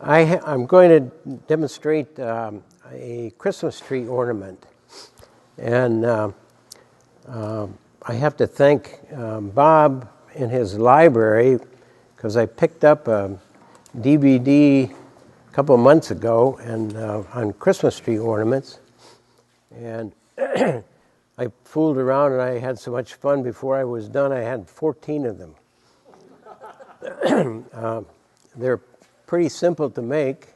I'm going to demonstrate a Christmas tree ornament. And I have to thank Bob in his library because I picked up a DVD a couple of months ago and on Christmas tree ornaments. And I fooled around and I had so much fun. Before I was done, I had 14 of them. They're pretty simple to make.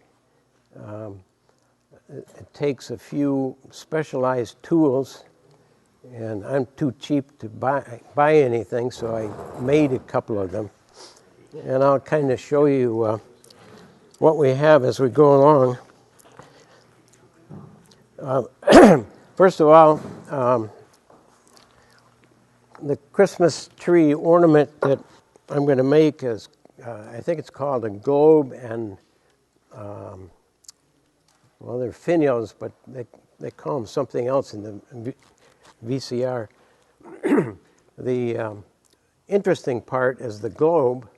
It takes a few specialized tools, and I'm too cheap to buy anything, so I made a couple of them. And I'll kind of show you what we have as we go along. First of all, the Christmas tree ornament that I'm going to make is, I think it's called a globe, and well, they're finials, but they call them something else in the VCR. The interesting part is the globe.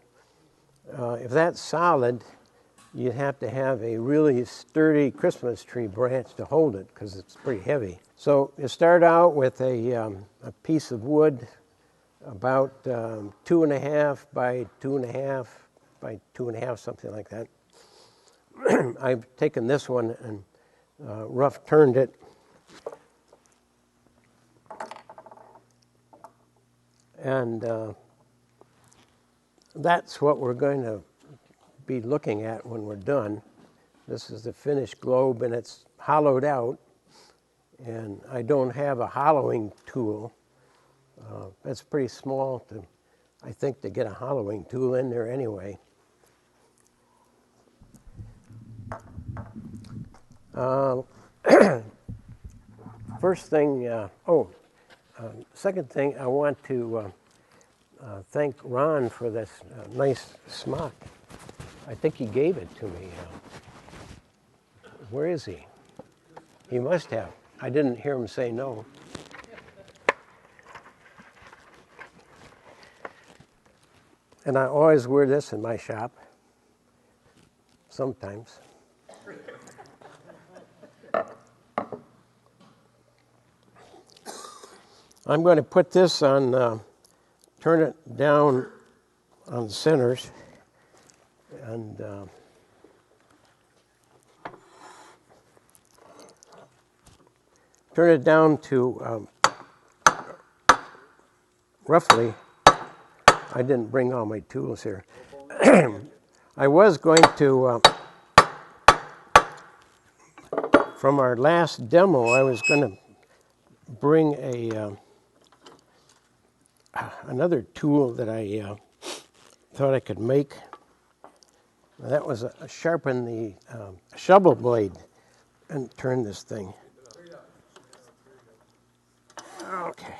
If that's solid, you'd have to have a really sturdy Christmas tree branch to hold it because it's pretty heavy. So you start out with a piece of wood about 2.5 by 2.5 by 2.5, something like that. I've taken this one and rough turned it. And that's what we're going to be looking at when we're done. This is the finished globe, and it's hollowed out. And I don't have a hollowing tool. That's pretty small, I think, to get a hollowing tool in there anyway. First thing, second thing, I want to thank Ron for this nice smock. I think he gave it to me. Where is he? He must have. I didn't hear him say no. And I always wear this in my shop, sometimes. I'm going to put this on, turn it down on the centers, and turn it down to roughly, I didn't bring all my tools here. I was going to, from our last demo, I was going to bring another tool that I thought I could make. That was sharpen the shovel blade and turn this thing. Okay.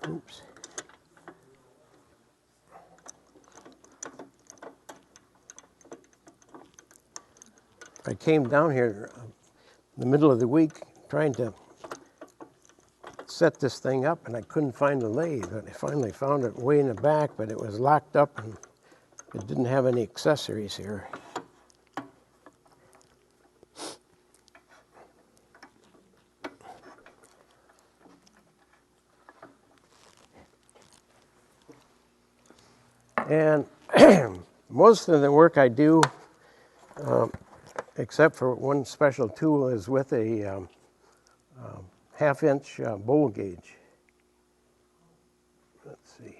Oops. I came down here in the middle of the week trying to set this thing up, and I couldn't find the lathe. But I finally found it way in the back, but it was locked up, and it didn't have any accessories here. And most of the work I do, except for one special tool, is with a half-inch bowl gauge. Let's see.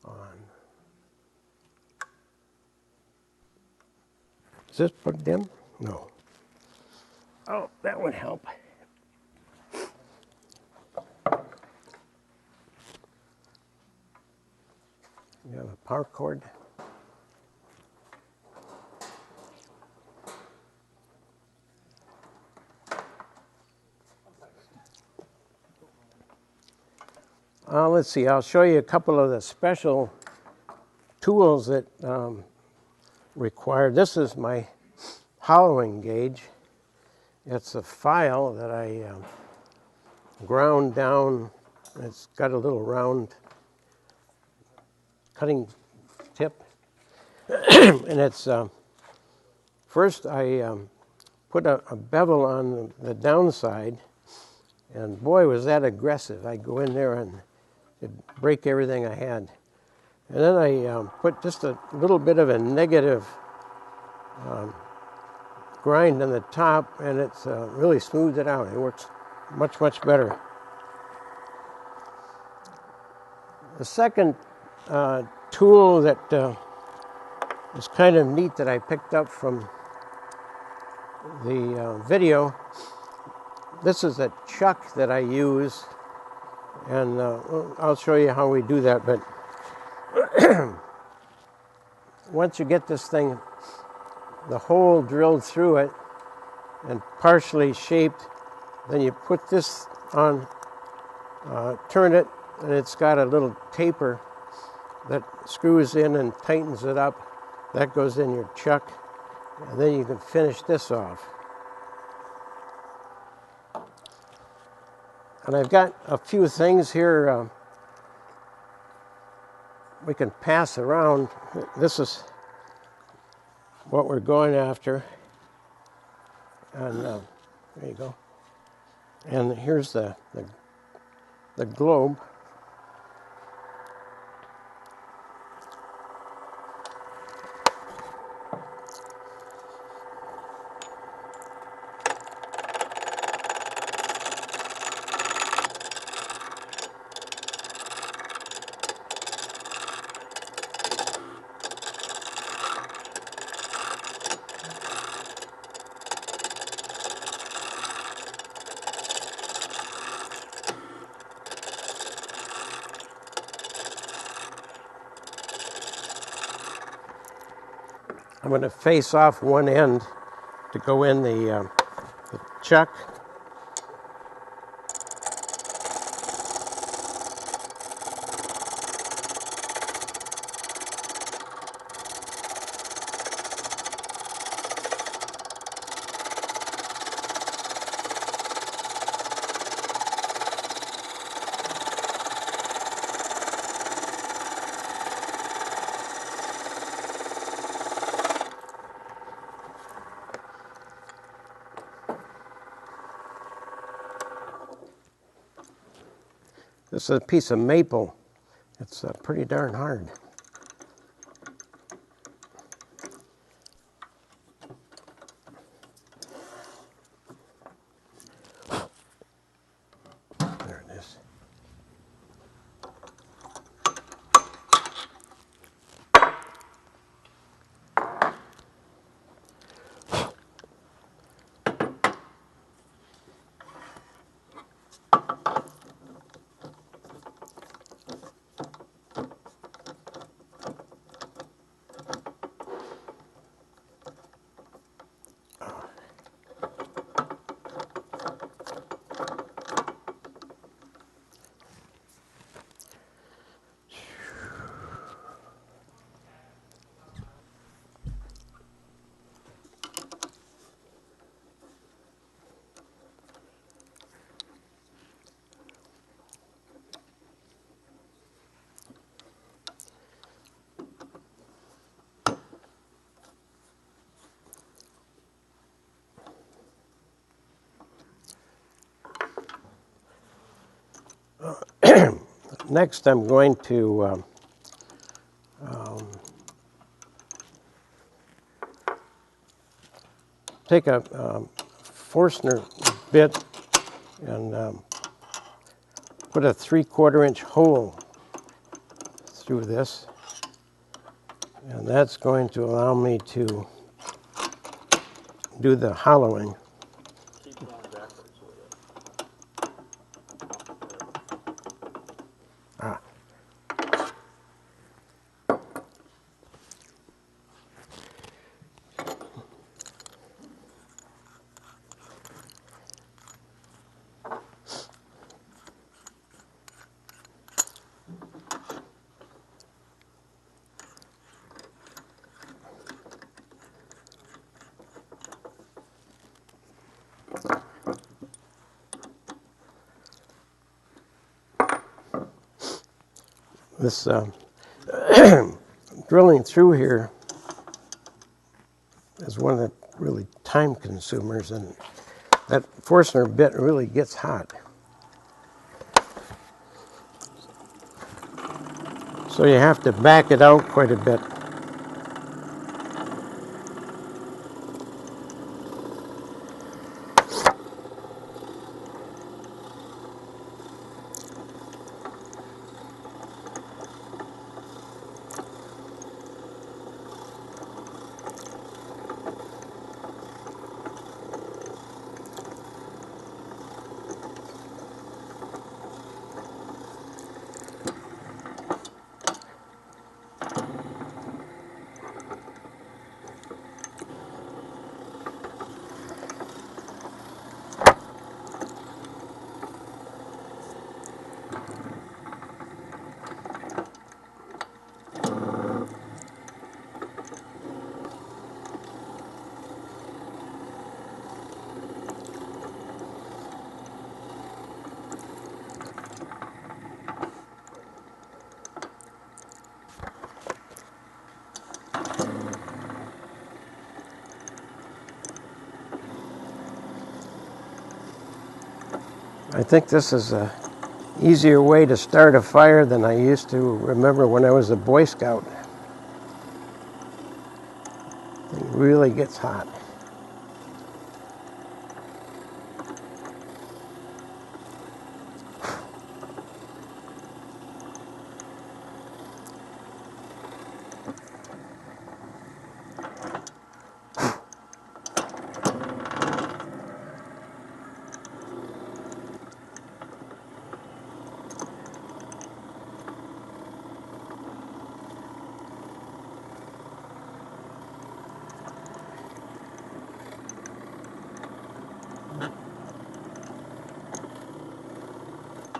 On. Is this plugged in? No. Oh, that would help. You have a power cord. Let's see, I'll show you a couple of the special tools that required. This is my hollowing gauge, It's a file that I ground down. It's got a little round cutting tip. And it's, first I put a bevel on the downside, and boy, was that aggressive. I'd go in there and it'd break everything I had. And then I put just a little bit of a negative grind on the top, and it's really smoothed it out. It works much, much better. The second tool that is kind of neat that I picked up from the video, this is a chuck that I use, and I'll show you how we do that. But once you get this thing, the hole drilled through it and partially shaped, then you put this on, turn it, and it's got a little taper that screws in and tightens it up. That goes in your chuck, and then you can finish this off. And I've got a few things here we can pass around. This is what we're going after. And there you go. And here's the globe. I'm going to face off one end to go in the chuck. This is a piece of maple. It's pretty darn hard. There it is. Next, I'm going to take a Forstner bit and put a 3/4 inch hole through this, and that's going to allow me to do the hollowing. Keep going backwards with it. Ah. This drilling through here is one of the really time consumers, and that Forstner bit really gets hot. So you have to back it out quite a bit. I think this is a easier way to start a fire than I used to remember when I was a Boy Scout. It really gets hot.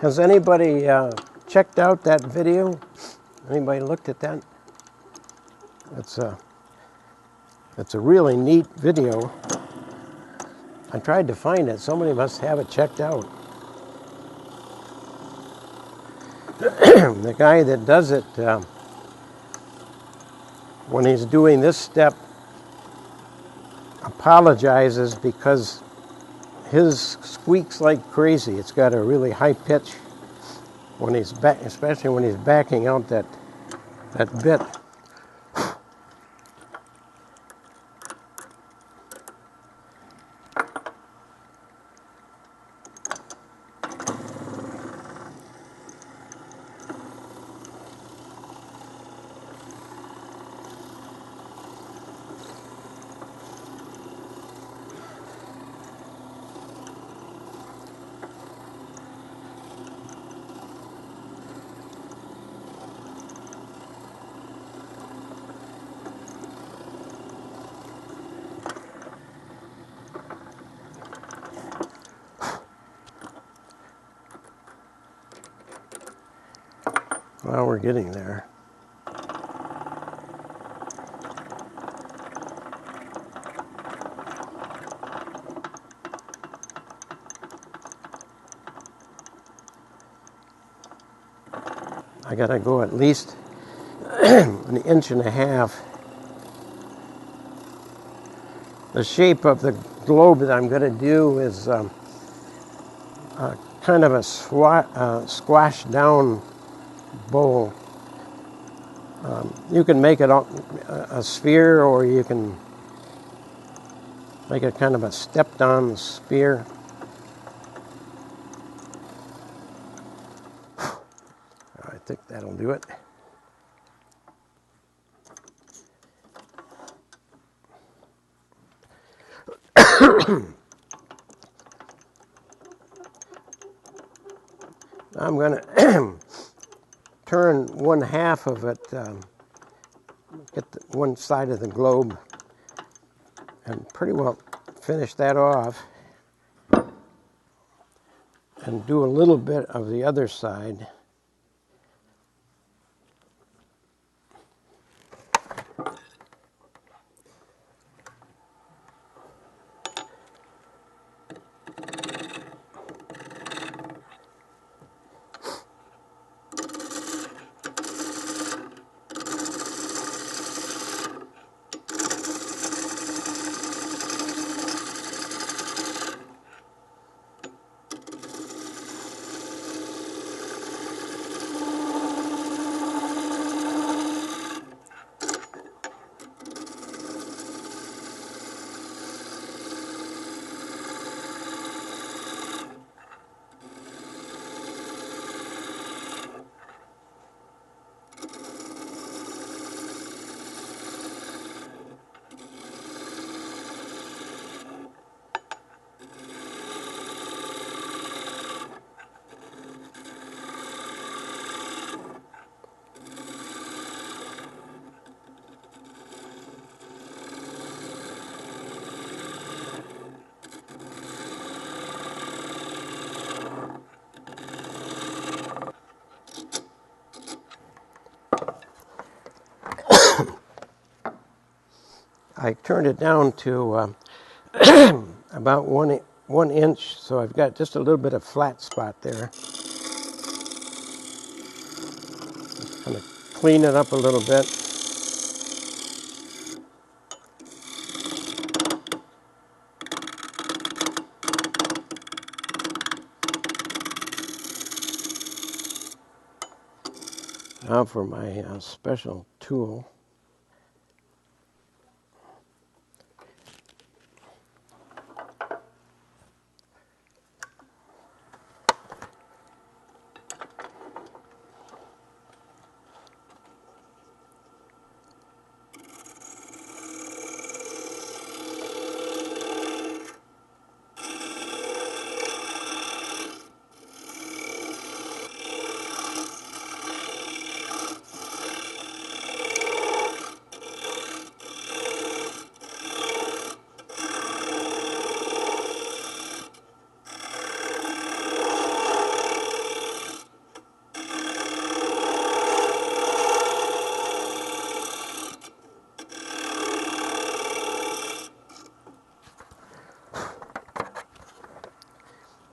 Has anybody checked out that video? Anybody looked at that? It's a really neat video. I tried to find it. Somebody must have it checked out. The guy that does it, when he's doing this step, apologizes because his squeaks like crazy. It's got a really high pitch when he's back, especially when he's backing out that bit. Well, we're getting there. I gotta go at least an inch and a half. The shape of the globe that I'm gonna do is kind of a squash down bowl. You can make it a sphere, or you can make it kind of a stepped on sphere. I think that'll do it. I'm going to turn one half of it, get one side of the globe, and pretty well finish that off, and do a little bit of the other side. I turned it down to about 1 inch, so I've got just a little bit of flat spot there. Kind of clean it up a little bit. Now for my special tool.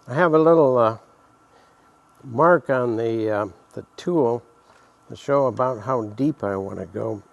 I have a little mark on the tool to show about how deep I want to go.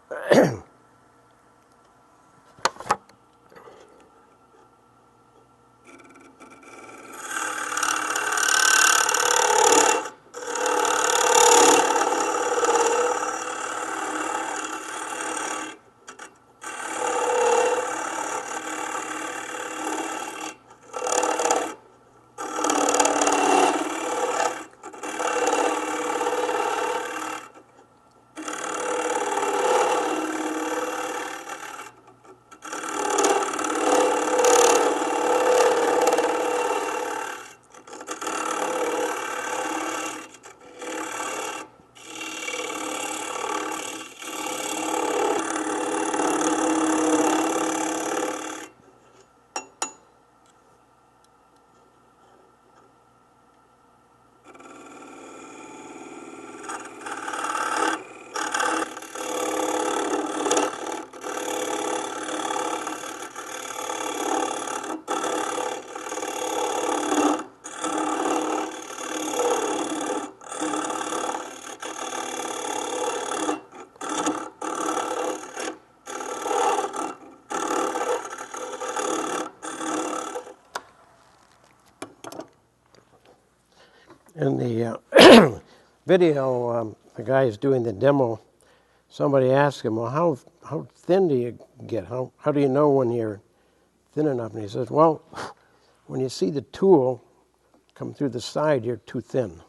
In the video, the guy is doing the demo. Somebody asked him, "Well, how thin do you get? How do you know when you're thin enough?" And he says, "Well, when you see the tool come through the side, you're too thin."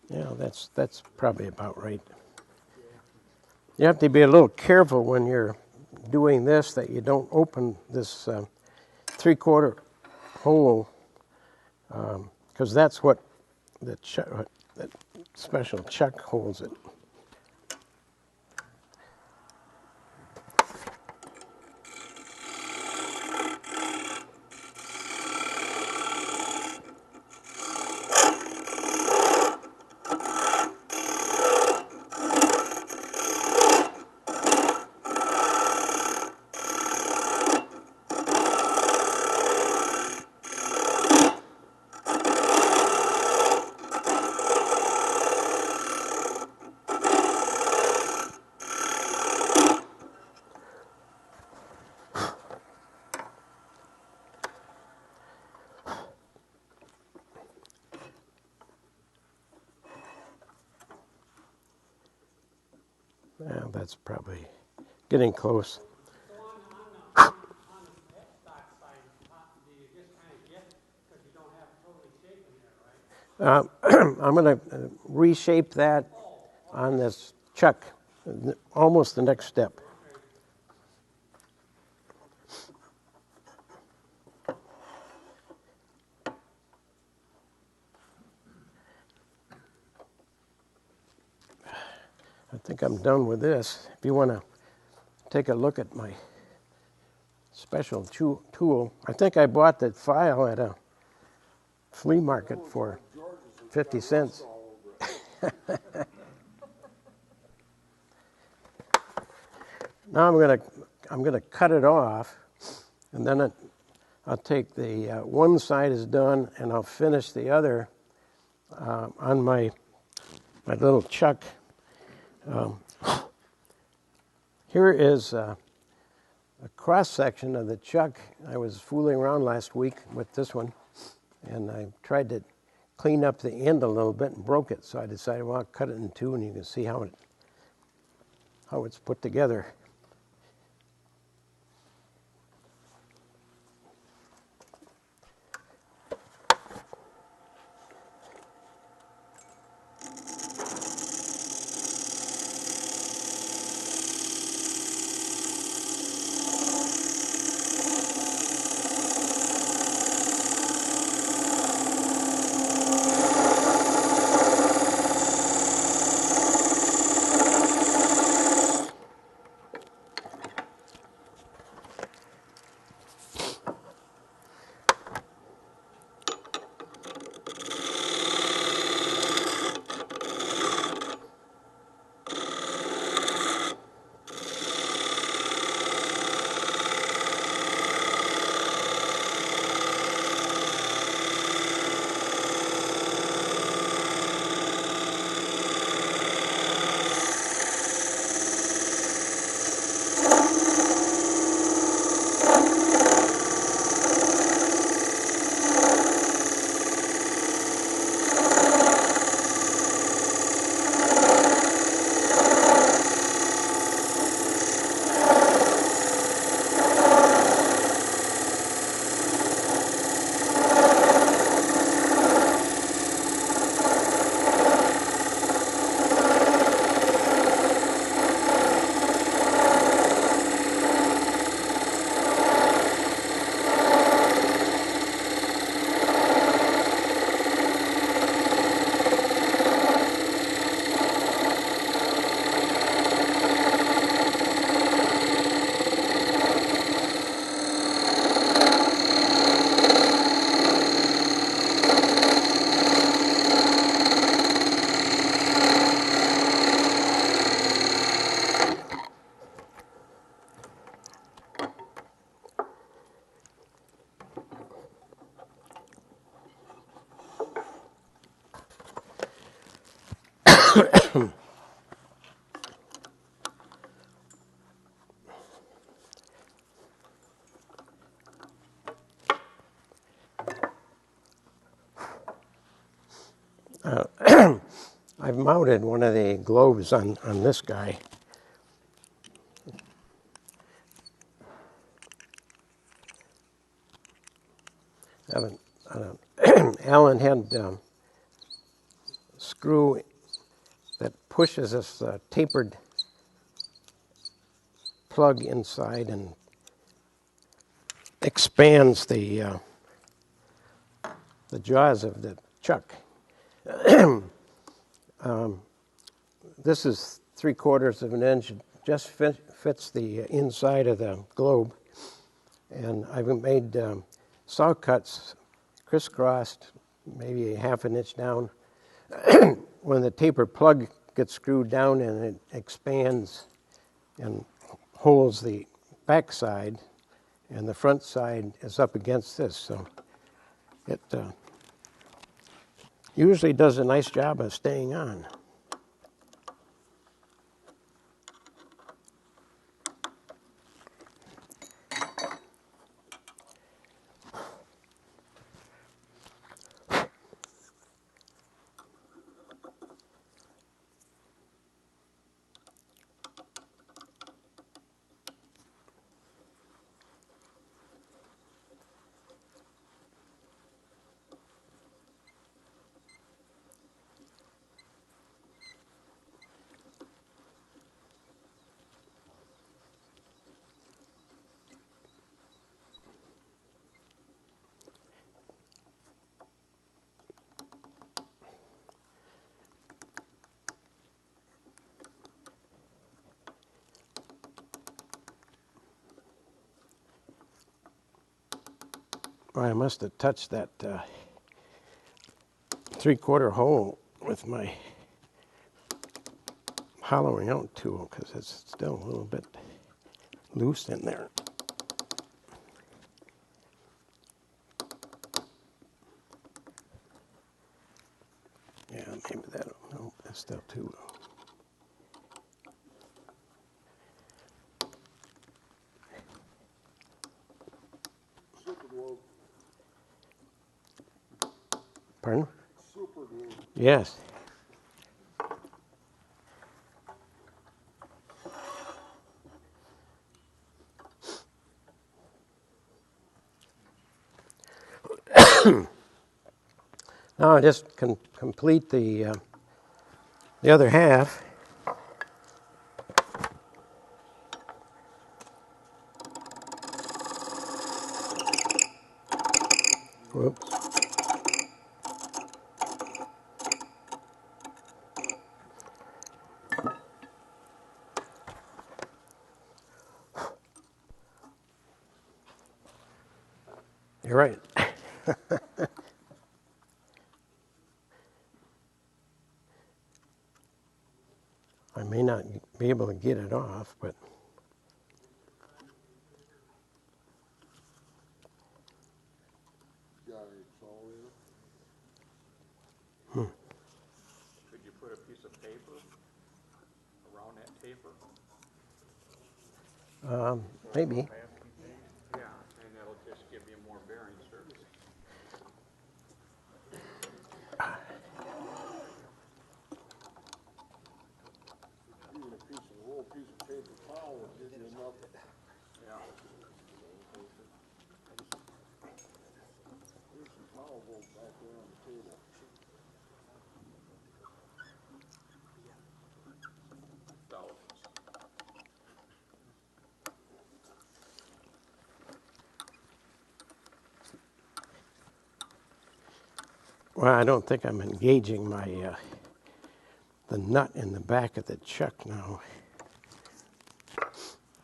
Yeah, that's probably about right. You have to be a little careful when you're doing this that you don't open this 3/4 hole, because that's what that special chuck holds it. Yeah, that's probably getting close. So on the headstock side, do you just kind of get, because you don't have totally shape in there, right? I'm going to reshape that on this chuck, almost the next step. I think I'm done with this. If you want to take a look at my special tool, I think I bought that file at a flea market for 50 cents. Now I'm gonna cut it off, and then I'll take the one side is done, and I'll finish the other on my little chuck. Here is a cross section of the chuck. I was fooling around last week with this one, and I tried to clean up the end a little bit and broke it. So I decided, well, I'll cut it in two, and you can see how it's put together. I've mounted one of the globes on this guy. Allen had screw that pushes this tapered plug inside and expands the jaws of the chuck. This is 3/4 of an inch. It just fits the inside of the globe. And I've made saw cuts crisscrossed, maybe 1/2 inch down. When the taper plug gets screwed down and it expands and holds the back side, and the front side is up against this. So it usually does a nice job of staying on. Well, I must have touched that 3/4 hole with my hollowing out tool, because it's still a little bit loose in there. Yeah, maybe that'll, no, that's still too low. Super glue. Pardon? Super glue. Yes. Now I just complete the other half. Whoops. You're right. I may not be able to get it off, but Yeah, it's all in. Could you put a piece of paper around that taper? maybe. Yeah, and that'll just give you more bearing surface. Even a whole piece of paper towel would give you enough. Yeah. There's some towel rolls back there on the table. Thousands. Well, I don't think I'm engaging my the nut in the back of the chuck now.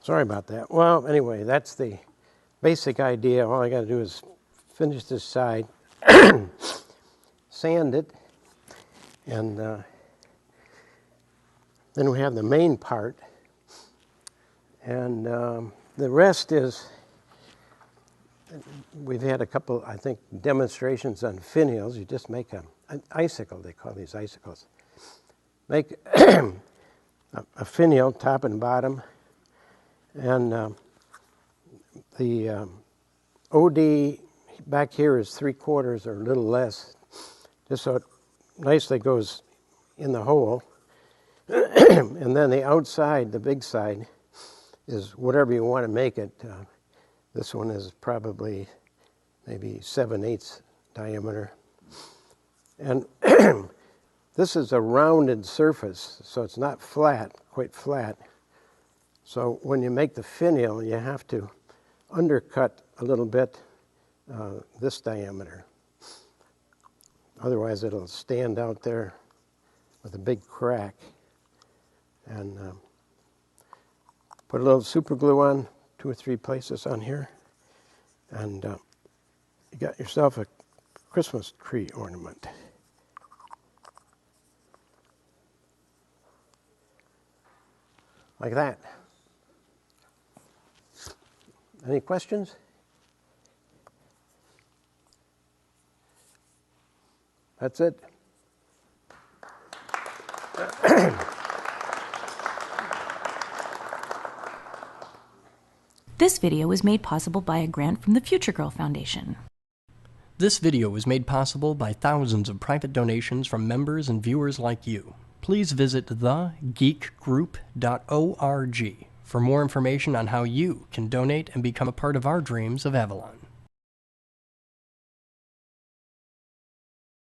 Sorry about that. Well, anyway, that's the basic idea. All I got to do is finish this side, sand it, and then we have the main part. And the rest is, we've had a couple, I think, demonstrations on finials. You just make an icicle, they call these icicles. Make a finial, top and bottom, and the OD back here is 3/4 or a little less, just so it nicely goes in the hole. And then the outside, the big side, is whatever you want to make it. This one is probably maybe 7/8 diameter. And this is a rounded surface, so it's not flat, quite flat. So when you make the finial, you have to undercut a little bit this diameter. Otherwise, it'll stand out there with a big crack. And put a little super glue on, 2 or 3 places on here, and you got yourself a Christmas tree ornament. Like that. Any questions? That's it. This video was made possible by a grant from the Future Girl Foundation. This video was made possible by thousands of private donations from members and viewers like you. Please visit thegeekgroup.org for more information on how you can donate and become a part of our dreams of Avalon.